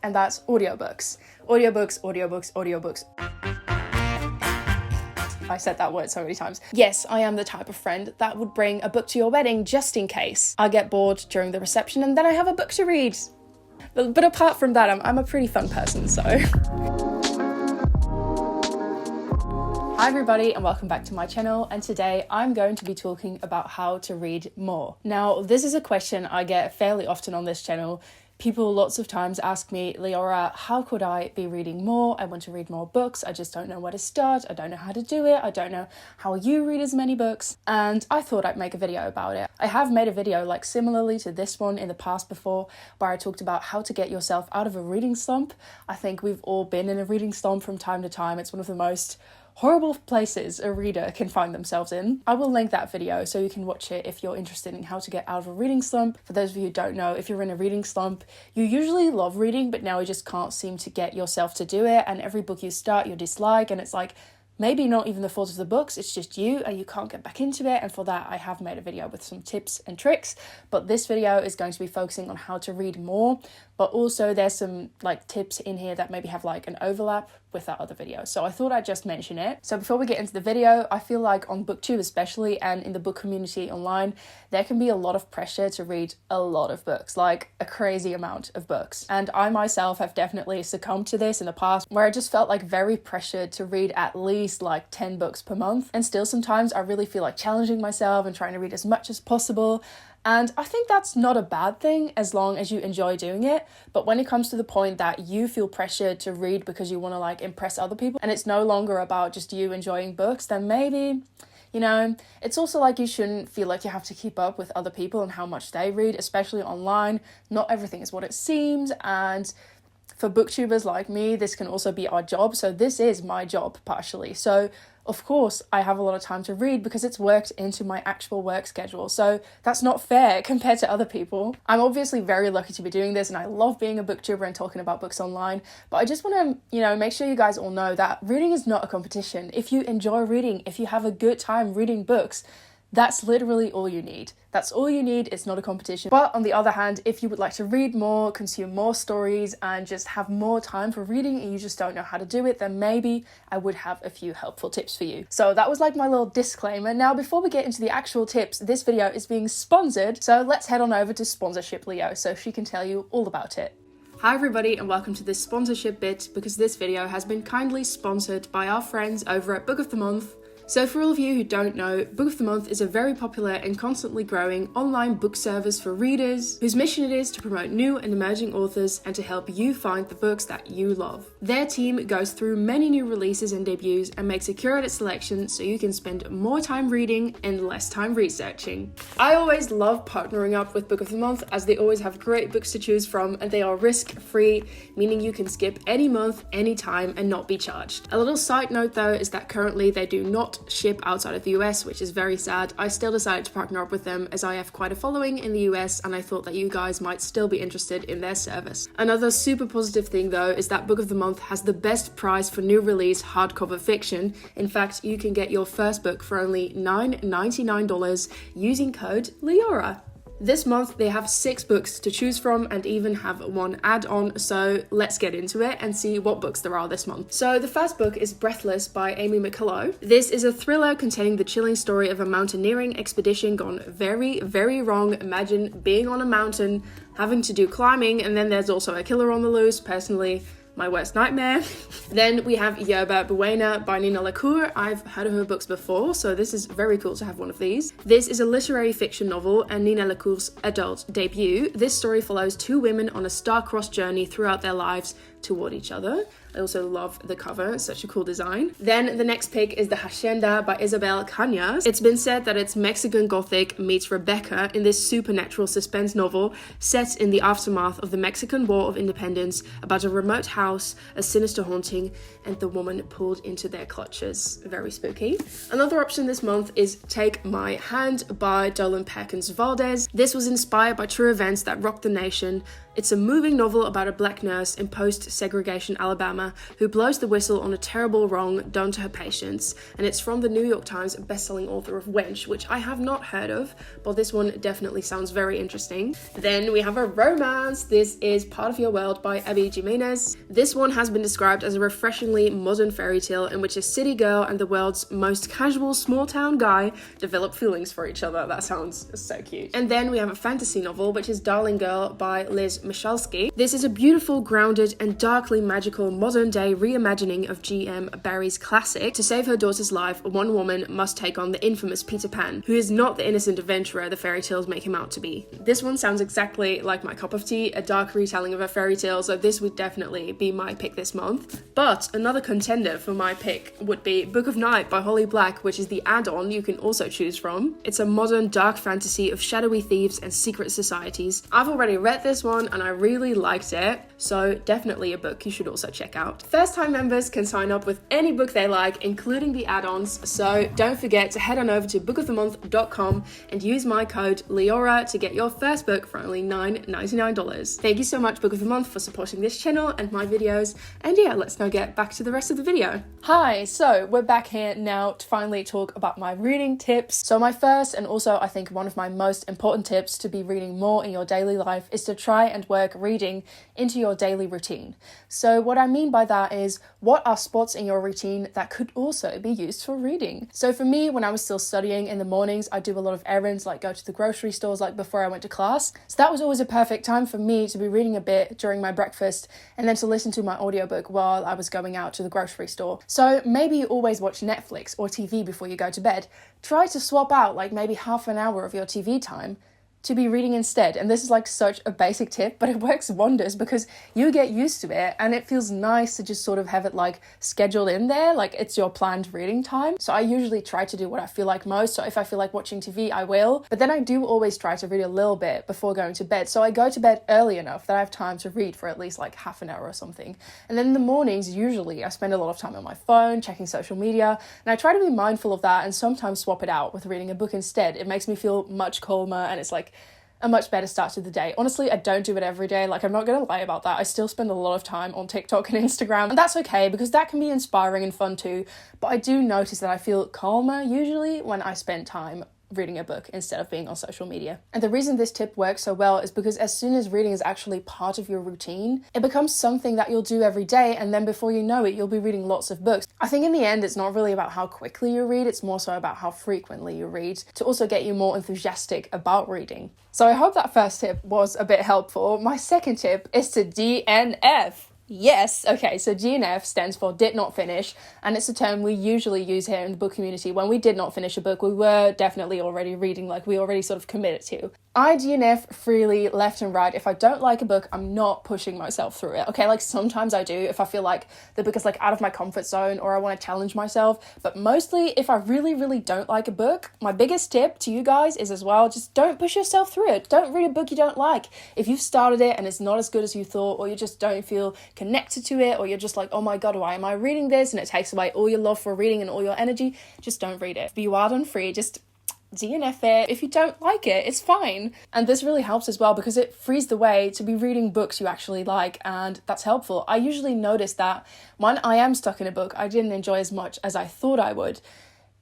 and that's audiobooks. Audiobooks, audiobooks, audiobooks. I said that word so many times. Yes, I am the type of friend that would bring a book to your wedding just in case I get bored during the reception and then I have a book to read. But apart from that, I'm a pretty fun person, so. Hi everybody and welcome back to my channel, and today I'm going to be talking about how to read more. Now, this is a question I get fairly often on this channel. People lots of times ask me, Leora, how could I be reading more? I want to read more books. I just don't know where to start. I don't know how to do it. I don't know how you read as many books. And I thought I'd make a video about it. I have made a video like similarly to this one in the past before, where I talked about how to get yourself out of a reading slump. I think we've all been in a reading slump from time to time. It's one of the most horrible places a reader can find themselves in. I will link that video so you can watch it if you're interested in how to get out of a reading slump. For those of you who don't know, if you're in a reading slump, you usually love reading, but now you just can't seem to get yourself to do it, and every book you start you dislike, and it's like, maybe not even the fault of the books, it's just you and you can't get back into it. And for that, I have made a video with some tips and tricks, but this video is going to be focusing on how to read more, but also there's some like tips in here that maybe have like an overlap with that other video. So I thought I'd just mention it. So before we get into the video, I feel like on booktube especially, and in the book community online, there can be a lot of pressure to read a lot of books, like a crazy amount of books. And I myself have definitely succumbed to this in the past, where I just felt like very pressured to read at least like 10 books per month. And still sometimes I really feel like challenging myself and trying to read as much as possible. And I think that's not a bad thing as long as you enjoy doing it. But when it comes to the point that you feel pressured to read because you want to like impress other people, and it's no longer about just you enjoying books, then maybe, you know, it's also like you shouldn't feel like you have to keep up with other people and how much they read, especially online. Not everything is what it seems, and for booktubers like me, this can also be our job. So this is my job partially. So of course, I have a lot of time to read because it's worked into my actual work schedule. So that's not fair compared to other people. I'm obviously very lucky to be doing this, and I love being a booktuber and talking about books online. But I just want to, make sure you guys all know that reading is not a competition. If you enjoy reading, if you have a good time reading books, that's literally all you need. That's all you need. It's not a competition. But on the other hand, if you would like to read more, consume more stories, and just have more time for reading and you just don't know how to do it, then maybe I would have a few helpful tips for you. So that was like my little disclaimer. Now, before we get into the actual tips, this video is being sponsored. So let's head on over to sponsorship Leo so she can tell you all about it. Hi everybody and welcome to this sponsorship bit, because this video has been kindly sponsored by our friends over at Book of the Month. So for all of you who don't know, Book of the Month is a very popular and constantly growing online book service for readers, whose mission it is to promote new and emerging authors and to help you find the books that you love. Their team goes through many new releases and debuts and makes a curated selection so you can spend more time reading and less time researching. I always love partnering up with Book of the Month, as they always have great books to choose from and they are risk-free, meaning you can skip any month, any time and not be charged. A little side note though is that currently they do not ship outside of the US, which is very sad. I still decided to partner up with them as I have quite a following in the US and I thought that you guys might still be interested in their service. Another super positive thing though is that Book of the Month has the best price for new release hardcover fiction. In fact, you can get your first book for only $9.99 using code Leora. This month they have 6 books to choose from and even have one add-on, so let's get into it and see what books there are this month. So the first book is Breathless by Amy McCullough. This is a thriller containing the chilling story of a mountaineering expedition gone very, very wrong. Imagine being on a mountain, having to do climbing, and then there's also a killer on the loose. Personally, my worst nightmare. Then we have Yerba Buena by Nina LaCour. I've heard of her books before, so this is very cool to have one of these. This is a literary fiction novel and Nina LaCour's adult debut. This story follows 2 women on a star-crossed journey throughout their lives toward each other. I also love the cover, such a cool design. Then the next pick is The Hacienda by Isabel Cañas. It's been said that it's Mexican Gothic meets Rebecca in this supernatural suspense novel set in the aftermath of the Mexican War of Independence about a remote house, a sinister haunting, and the woman pulled into their clutches. Very spooky. Another option this month is Take My Hand by Dolan Perkins Valdez. This was inspired by true events that rocked the nation It's a moving novel about a black nurse in post-segregation Alabama who blows the whistle on a terrible wrong done to her patients, and it's from the New York Times best-selling author of Wench, which I have not heard of, but this one definitely sounds very interesting. Then we have a romance. This is Part of Your World by Abby Jimenez. This one has been described as a refreshingly modern fairy tale in which a city girl and the world's most casual small-town guy develop feelings for each other. That sounds so cute. And then we have a fantasy novel, which is Darling Girl by Liz Michalski. This is a beautiful, grounded, and darkly magical modern-day reimagining of G.M. Barrie's classic. To save her daughter's life, one woman must take on the infamous Peter Pan, who is not the innocent adventurer the fairy tales make him out to be. This one sounds exactly like my cup of tea, a dark retelling of a fairy tale, so this would definitely be my pick this month. But another contender for my pick would be Book of Night by Holly Black, which is the add-on you can also choose from. It's a modern dark fantasy of shadowy thieves and secret societies. I've already read this one and I really liked it, so definitely a book you should also check out. First-time members can sign up with any book they like, including the add-ons, so don't forget to head on over to bookofthemonth.com and use my code Leora to get your first book for only $9.99. Thank you so much, Book of the Month, for supporting this channel and my videos, and yeah, let's now get back to the rest of the video. Hi, so we're back here now to finally talk about my reading tips. So my first, and also I think one of my most important tips to be reading more in your daily life, is to try and work reading into your daily routine. So what I mean by that is, what are spots in your routine that could also be used for reading? So for me, when I was still studying in the mornings, I do a lot of errands, like go to the grocery stores like before I went to class. So that was always a perfect time for me to be reading a bit during my breakfast and then to listen to my audiobook while I was going out to the grocery store. So maybe you always watch Netflix or TV before you go to bed. Try to swap out like maybe half an hour of your TV time to be reading instead. And this is like such a basic tip, but it works wonders because you get used to it and it feels nice to just sort of have it like scheduled in there, like it's your planned reading time. So I usually try to do what I feel like most. So if I feel like watching TV, I will, but then I do always try to read a little bit before going to bed. So I go to bed early enough that I have time to read for at least like half an hour or something. And then in the mornings, usually I spend a lot of time on my phone, checking social media, and I try to be mindful of that and sometimes swap it out with reading a book instead. It makes me feel much calmer and it's like a much better start to the day. Honestly, I don't do it every day. Like, I'm not gonna lie about that. I still spend a lot of time on TikTok and Instagram, and that's okay because that can be inspiring and fun too. But I do notice that I feel calmer usually when I spend time reading a book instead of being on social media. And the reason this tip works so well is because as soon as reading is actually part of your routine, it becomes something that you'll do every day, and then before you know it, you'll be reading lots of books. I think in the end, it's not really about how quickly you read, it's more so about how frequently you read to also get you more enthusiastic about reading. So I hope that first tip was a bit helpful. My second tip is to DNF. Yes, okay, so DNF stands for did not finish, and it's a term we usually use here in the book community. When we did not finish a book, we were definitely already reading, like we already sort of committed to. I DNF freely, left and right. If I don't like a book, I'm not pushing myself through it, okay? Like sometimes I do if I feel like the book is like out of my comfort zone or I want to challenge myself, but mostly if I really, really don't like a book, my biggest tip to you guys is as well, just don't push yourself through it. Don't read a book you don't like. If you've started it and it's not as good as you thought, or you just don't feel connected to it, or you're just like, oh my god, why am I reading this? And it takes away all your love for reading and all your energy, just don't read it. Be wild and free, just DNF it. If you don't like it, it's fine. And this really helps as well because it frees the way to be reading books you actually like, and that's helpful. I usually notice that when I am stuck in a book I didn't enjoy as much as I thought I would,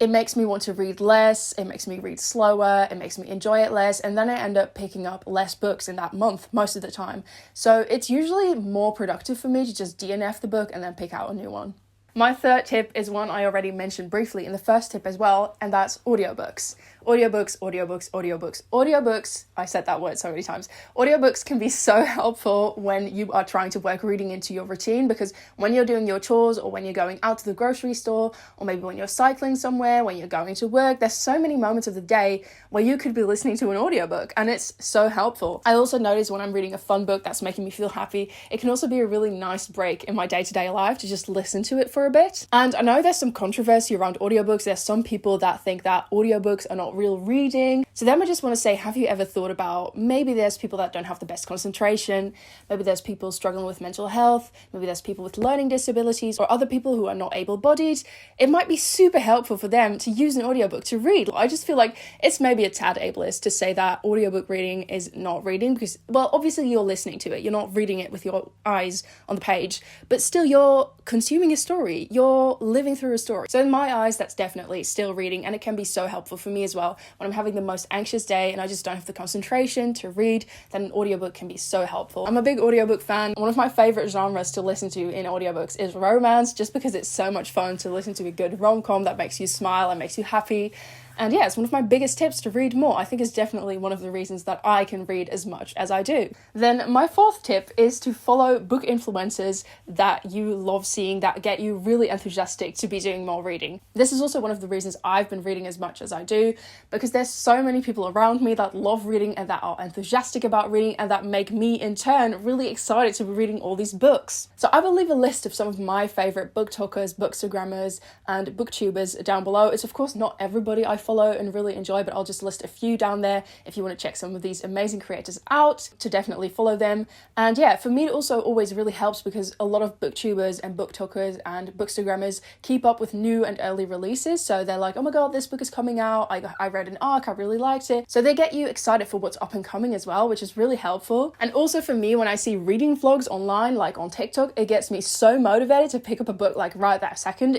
it makes me want to read less, it makes me read slower, it makes me enjoy it less, and then I end up picking up less books in that month most of the time. So it's usually more productive for me to just DNF the book and then pick out a new one. My third tip is one I already mentioned briefly in the first tip as well, and that's audiobooks. Audiobooks, audiobooks, audiobooks, audiobooks. I said that word so many times. Audiobooks can be so helpful when you are trying to work reading into your routine, because when you're doing your chores or when you're going out to the grocery store, or maybe when you're cycling somewhere, when you're going to work, there's so many moments of the day where you could be listening to an audiobook, and it's so helpful. I also notice when I'm reading a fun book that's making me feel happy, it can also be a really nice break in my day-to-day life to just listen to it for a bit. And I know there's some controversy around audiobooks. There's some people that think that audiobooks are not not real reading. So then I just want to say, have you ever thought about maybe there's people that don't have the best concentration, maybe there's people struggling with mental health, maybe there's people with learning disabilities or other people who are not able-bodied. It might be super helpful for them to use an audiobook to read. I just feel like it's maybe a tad ableist to say that audiobook reading is not reading because, well, obviously you're listening to it, you're not reading it with your eyes on the page, but still you're consuming a story, you're living through a story. So in my eyes, that's definitely still reading, and it can be so helpful for me as well. When I'm having the most anxious day and I just don't have the concentration to read, then an audiobook can be so helpful. I'm a big audiobook fan. One of my favorite genres to listen to in audiobooks is romance, just because it's so much fun to listen to a good rom-com that makes you smile and makes you happy. And yeah, it's one of my biggest tips to read more. I think it's definitely one of the reasons that I can read as much as I do. Then my fourth tip is to follow book influencers that you love seeing, that get you really enthusiastic to be doing more reading. This is also one of the reasons I've been reading as much as I do, because there's so many people around me that love reading and that are enthusiastic about reading and that make me in turn really excited to be reading all these books. So I will leave a list of some of my favorite booktalkers, bookstagrammers and booktubers down below. It's of course not everybody I follow and really enjoy, but I'll just list a few down there if you want to check some of these amazing creators out, to definitely follow them. And yeah, for me it also always really helps because a lot of booktubers and booktalkers and bookstagrammers keep up with new and early releases. So they're like, oh my god, this book is coming out, I read an arc, I really liked it. So they get you excited for what's up and coming as well, which is really helpful. And also for me, when I see reading vlogs online, like on TikTok, it gets me so motivated to pick up a book like right that second.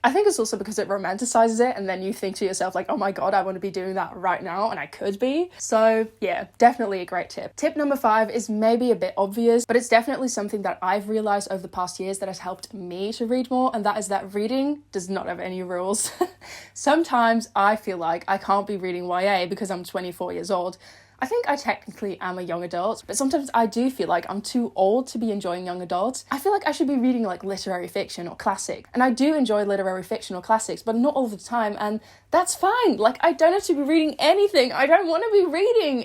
I think it's also because it romanticizes it, and then you think to yourself like, oh my god, I want to be doing that right now, and I could be. So yeah, definitely a great tip. Tip number 5 is maybe a bit obvious, but it's definitely something that I've realized over the past years that has helped me to read more, and that is that reading does not have any rules. Sometimes I feel like I can't be reading YA because I'm 24 years old. I think I technically am a young adult, but sometimes I do feel like I'm too old to be enjoying young adult. I feel like I should be reading like literary fiction or classic, and I do enjoy literary fiction or classics, but not all the time, and that's fine. Like, I don't have to be reading anything I don't want to be reading.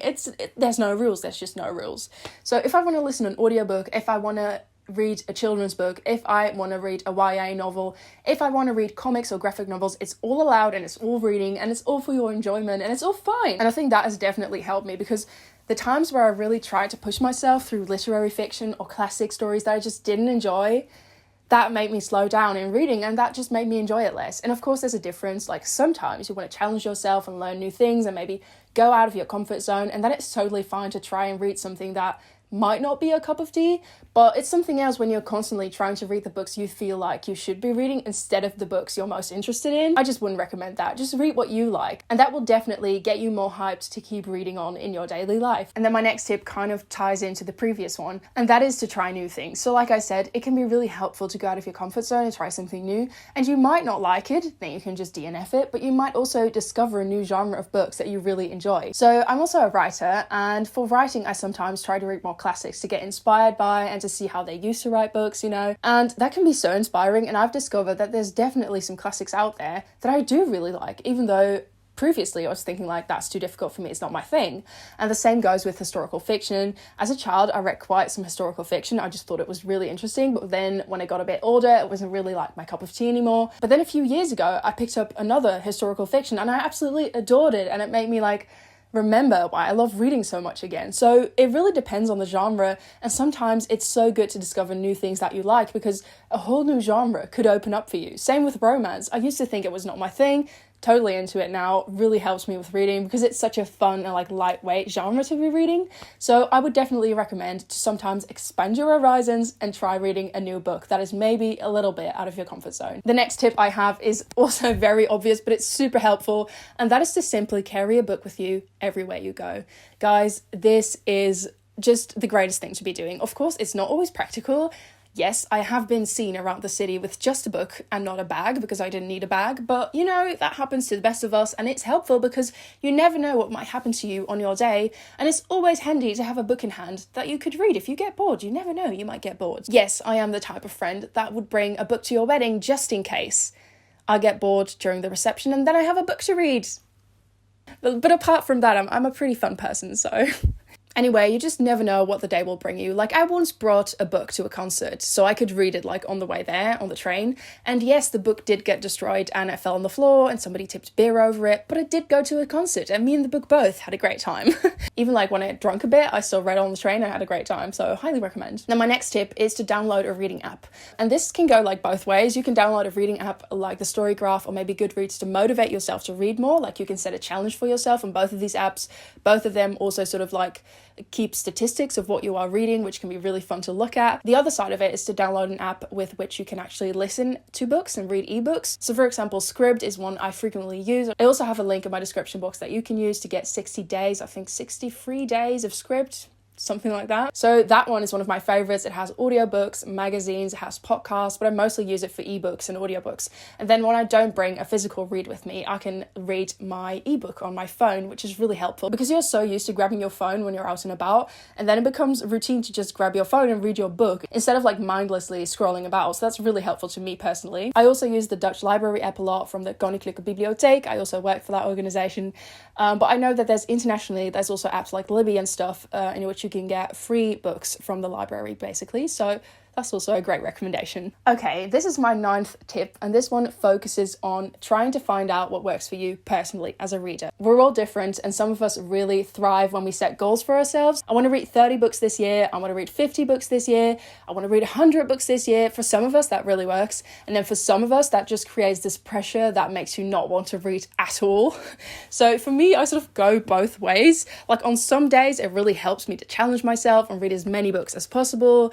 There's no rules, there's just no rules. So if I want to listen to an audiobook, if I want to read a children's book, if I want to read a YA novel, if I want to read comics or graphic novels, it's all allowed and it's all reading and it's all for your enjoyment and it's all fine. And I think that has definitely helped me, because the times where I really tried to push myself through literary fiction or classic stories that I just didn't enjoy, that made me slow down in reading, and that just made me enjoy it less. And of course there's a difference, like sometimes you want to challenge yourself and learn new things and maybe go out of your comfort zone, and then it's totally fine to try and read something that might not be a cup of tea, but it's something else when you're constantly trying to read the books you feel like you should be reading instead of the books you're most interested in. I just wouldn't recommend that. Just read what you like, and that will definitely get you more hyped to keep reading on in your daily life. And then my next tip kind of ties into the previous one, and that is to try new things. So like I said, it can be really helpful to go out of your comfort zone and try something new, and you might not like it, then you can just DNF it, but you might also discover a new genre of books that you really enjoy. So I'm also a writer, and for writing I sometimes try to read more classics to get inspired by and to see how they used to write books, you know, and that can be so inspiring. And I've discovered that there's definitely some classics out there that I do really like, even though previously I was thinking like, that's too difficult for me, it's not my thing. And the same goes with historical fiction. As a child I read quite some historical fiction, I just thought it was really interesting, but then when I got a bit older it wasn't really like my cup of tea anymore. But then a few years ago I picked up another historical fiction and I absolutely adored it, and it made me like remember why I love reading so much again. So it really depends on the genre, and sometimes it's so good to discover new things that you like, because a whole new genre could open up for you. Same with romance. I used to think it was not my thing, totally into it now. Really helps me with reading because it's such a fun and like lightweight genre to be reading. So I would definitely recommend to sometimes expand your horizons and try reading a new book that is maybe a little bit out of your comfort zone. The next tip I have is also very obvious, but it's super helpful, and that is to simply carry a book with you everywhere you go. Guys, this is just the greatest thing to be doing. Of course, it's not always practical. Yes, I have been seen around the city with just a book and not a bag because I didn't need a bag, but you know, that happens to the best of us, and it's helpful because you never know what might happen to you on your day, and it's always handy to have a book in hand that you could read if you get bored. You never know, you might get bored. Yes, I am the type of friend that would bring a book to your wedding just in case I get bored during the reception and then I have a book to read. But apart from that, I'm a pretty fun person, so... Anyway, you just never know what the day will bring you. Like, I once brought a book to a concert so I could read it like on the way there on the train. And yes, the book did get destroyed and it fell on the floor and somebody tipped beer over it, but it did go to a concert and me and the book both had a great time. Even like when I drunk a bit, I still read it on the train and I had a great time, so highly recommend. Now my next tip is to download a reading app. And this can go like both ways. You can download a reading app like the Storygraph or maybe Goodreads to motivate yourself to read more. Like you can set a challenge for yourself on both of these apps. Both of them also sort of like keep statistics of what you are reading, which can be really fun to look at. The other side of it is to download an app with which you can actually listen to books and read ebooks. So for example, Scribd is one I frequently use. I also have a link in my description box that you can use to get 60 days, I think 60 free days of Scribd, something like that. So that one is one of my favorites. It has audiobooks, magazines, it has podcasts, but I mostly use it for ebooks and audiobooks. And then when I don't bring a physical read with me, I can read my ebook on my phone, which is really helpful because you're so used to grabbing your phone when you're out and about, and then it becomes routine to just grab your phone and read your book instead of like mindlessly scrolling about. So that's really helpful to me personally. I also use the Dutch library app a lot from the Koninklijke Bibliotheek. I also work for that organization. But I know that there's also apps like Libby and stuff in which you can get free books from the library basically. So that's also a great recommendation. Okay, this is my 9th tip, and this one focuses on trying to find out what works for you personally as a reader. We're all different, and some of us really thrive when we set goals for ourselves. I want to read 30 books this year. I want to read 50 books this year. I want to read 100 books this year. For some of us, that really works. And then for some of us, that just creates this pressure that makes you not want to read at all. So for me, I sort of go both ways. Like on some days, it really helps me to challenge myself and read as many books as possible.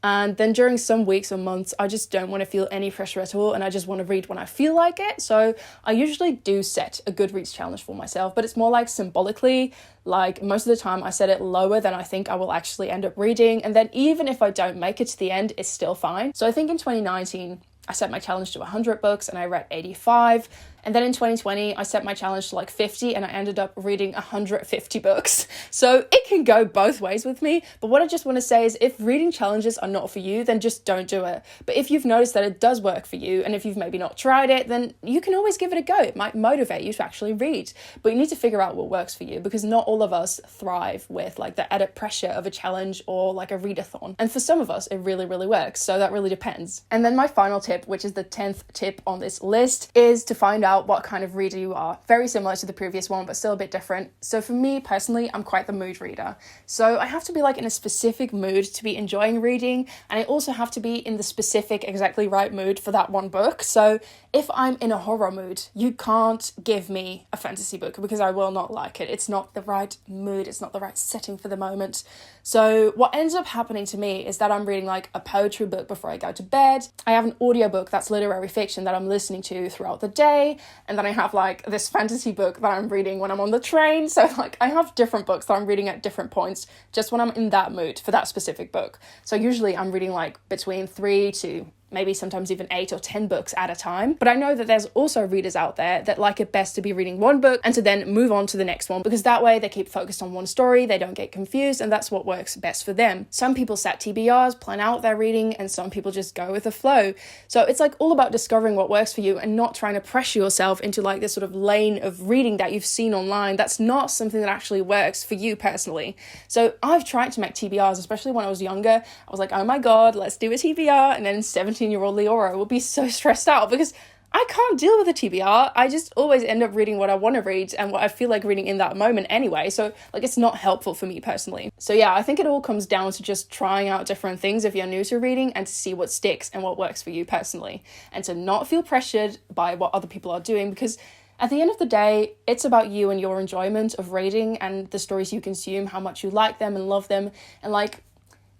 And then during some weeks or months, I just don't want to feel any pressure at all and I just want to read when I feel like it. So I usually do set a Goodreads challenge for myself, but it's more like symbolically. Like most of the time I set it lower than I think I will actually end up reading. And then even if I don't make it to the end, it's still fine. So I think in 2019, I set my challenge to 100 books and I read 85. And then in 2020, I set my challenge to like 50 and I ended up reading 150 books. So it can go both ways with me. But what I just want to say is if reading challenges are not for you, then just don't do it. But if you've noticed that it does work for you and if you've maybe not tried it, then you can always give it a go. It might motivate you to actually read. But you need to figure out what works for you because not all of us thrive with like the added pressure of a challenge or like a readathon. And for some of us, it really, really works. So that really depends. And then my final tip, which is the 10th tip on this list, is to find out what kind of reader you are. Very similar to the previous one, but still a bit different. So for me personally, I'm quite the mood reader. So I have to be like in a specific mood to be enjoying reading, and I also have to be in the specific, exactly right mood for that one book. So if I'm in a horror mood, you can't give me a fantasy book because I will not like it. It's not the right mood. It's not the right setting for the moment. So what ends up happening to me is that I'm reading like a poetry book before I go to bed. I have an audiobook that's literary fiction that I'm listening to throughout the day. And then I have like this fantasy book that I'm reading when I'm on the train. So like I have different books that I'm reading at different points just when I'm in that mood for that specific book. So usually I'm reading like between 3 to maybe sometimes even 8 or 10 books at a time. But I know that there's also readers out there that like it best to be reading one book and to then move on to the next one because that way they keep focused on one story, they don't get confused, and that's what works best for them. Some people set TBRs, plan out their reading, and some people just go with the flow. So it's like all about discovering what works for you and not trying to pressure yourself into like this sort of lane of reading that you've seen online. That's not something that actually works for you personally. So I've tried to make TBRs, especially when I was younger. I was like, oh my God, let's do a TBR. And then 17-year-old Leora will be so stressed out because I can't deal with a TBR. I just always end up reading what I want to read and what I feel like reading in that moment anyway. So like it's not helpful for me personally. So yeah, I think it all comes down to just trying out different things if you're new to reading and to see what sticks and what works for you personally. And to not feel pressured by what other people are doing because at the end of the day, it's about you and your enjoyment of reading and the stories you consume, how much you like them and love them. And like,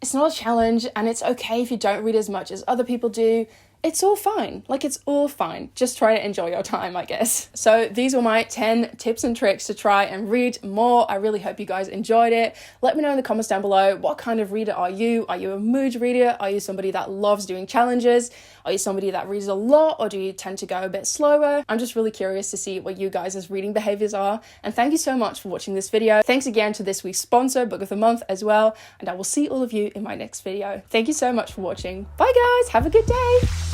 it's not a challenge and it's okay if you don't read as much as other people do. It's all fine. Like, it's all fine. Just try to enjoy your time, I guess. So these were my 10 tips and tricks to try and read more. I really hope you guys enjoyed it. Let me know in the comments down below, what kind of reader are you? Are you a mood reader? Are you somebody that loves doing challenges? Are you somebody that reads a lot, or do you tend to go a bit slower? I'm just really curious to see what you guys' reading behaviors are. And thank you so much for watching this video. Thanks again to this week's sponsor, Book of the Month, as well. And I will see all of you in my next video. Thank you so much for watching. Bye guys, have a good day.